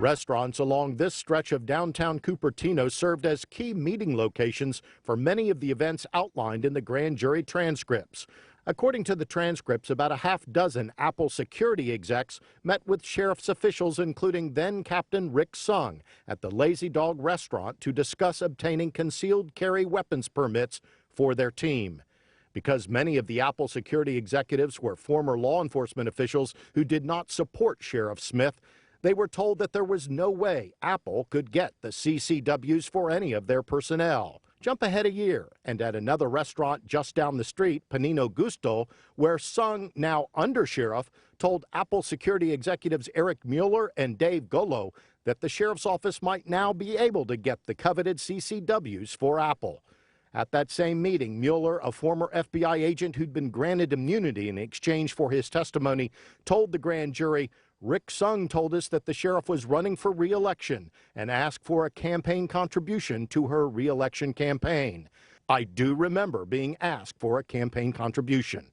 Restaurants along this stretch of downtown Cupertino served as key meeting locations for many of the events outlined in the grand jury transcripts. According to the transcripts, about a half dozen Apple security execs met with sheriff's officials, including then-Captain Rick Sung, at the Lazy Dog restaurant to discuss obtaining concealed carry weapons permits for their team. Because many of the Apple security executives were former law enforcement officials who did not support Sheriff Smith, they were told that there was no way Apple could get the CCWs for any of their personnel. Jump ahead a year, and at another restaurant just down the street, Panino Gusto, where Sung, now undersheriff, told Apple security executives Eric Mueller and Dave Golo that the sheriff's office might now be able to get the coveted CCWs for Apple. At that same meeting, Mueller, a former FBI agent who'd been granted immunity in exchange for his testimony, told the grand jury, "Rick Sung told us that the sheriff was running for re-election and asked for a campaign contribution to her re-election campaign. I do remember being asked for a campaign contribution."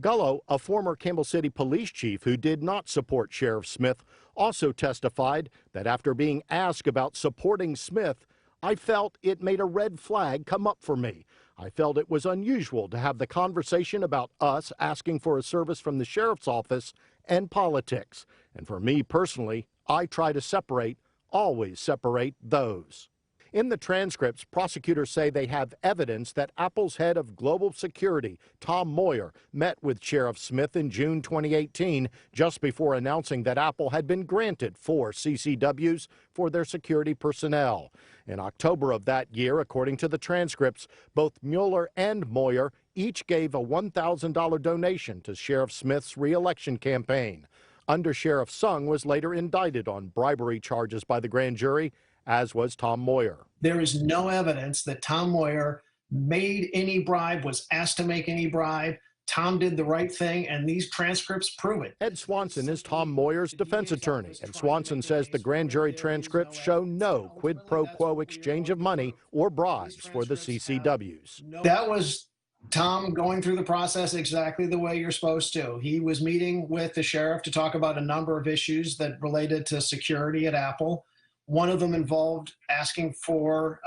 Gullo, a former Campbell City police chief who did not support Sheriff Smith, also testified that after being asked about supporting Smith, "I felt it made a red flag come up for me. I felt it was unusual to have the conversation about us asking for a service from the sheriff's office and politics. And for me personally, I try to always separate those." In the transcripts, prosecutors say they have evidence that Apple's head of global security, Tom Moyer, met with Sheriff Smith in June 2018, just before announcing that Apple had been granted 4 CCWs for their security personnel. In October of that year, according to the transcripts, both Mueller and Moyer each gave a $1,000 donation to Sheriff Smith's re-election campaign. Under Sheriff Sung was later indicted on bribery charges by the grand jury, as was Tom Moyer. There is no evidence that Tom Moyer made any bribe, was asked to make any bribe. Tom did the right thing, and these transcripts prove it. Ed Swanson is Tom Moyer's defense attorney, and Swanson says the grand jury transcripts show no quid pro quo exchange of money or bribes for the CCWs. That was Tom going through the process exactly the way you're supposed to. He was meeting with the sheriff to talk about a number of issues that related to security at Apple. One of them involved asking for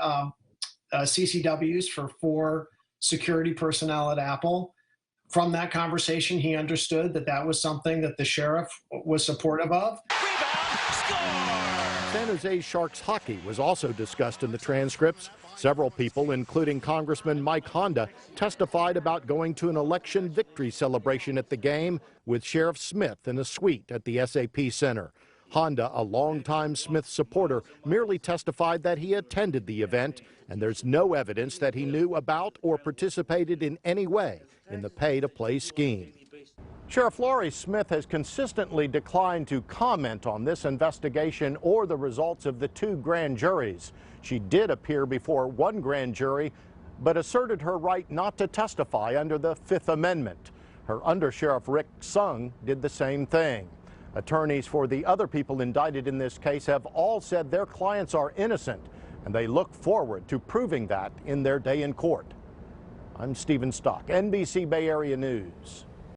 CCWs for 4 security personnel at Apple. From that conversation, he understood that that was something that the sheriff was supportive of. San Jose Sharks hockey was also discussed in the transcripts. Several people, including Congressman Mike Honda, testified about going to an election victory celebration at the game with Sheriff Smith in a suite at the SAP Center. Honda, a longtime Smith supporter, merely testified that he attended the event, and there's no evidence that he knew about or participated in any way in the pay-to-play scheme. Sheriff Laurie Smith has consistently declined to comment on this investigation or the results of the 2 grand juries. She did appear before one grand jury, but asserted her right not to testify under the 5th Amendment. Her undersheriff Rick Sung did the same thing. Attorneys for the other people indicted in this case have all said their clients are innocent, and they look forward to proving that in their day in court. I'm Stephen Stock, NBC Bay Area News.